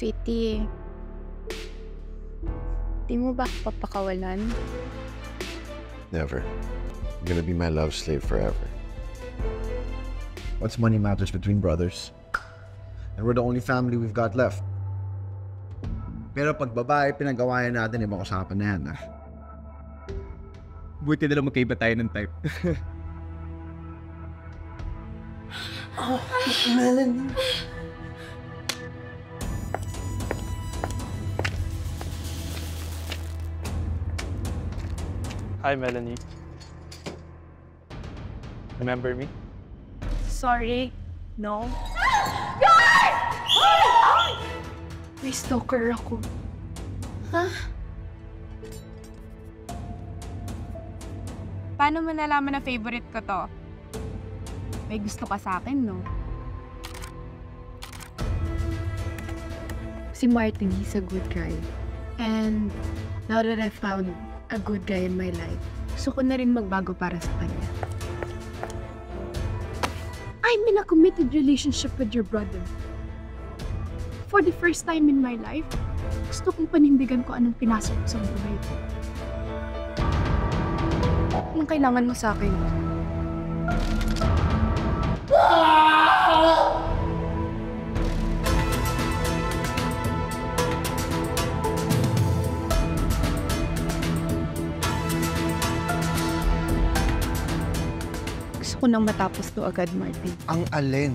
Sweetie, di mo ba ako papakawalan? Never. You're gonna be my love slave forever. What's money matters between brothers? And we're the only family we've got left. Pero pag babae, pinagawayan natin, ibang usapan na yan, Buti na lang magkaiba tayo ng type. Melanie. Hi, Melanie. Remember me? Sorry, no. May stalker ako. Paano mo nalaman na favorite ko to? May gusto ka sa akin, no? Si Martin, he's a good guy. And now that I found a good guy in my life, gusto ko na rin magbago para sa kanya. I'm in a committed relationship with your brother. For the first time in my life, gusto kong panindigan ko anong pinasok ko sa buhay ko. Anong kailangan mo sa akin? Gusto ko nang matapos to agad, Martin. Ang alin?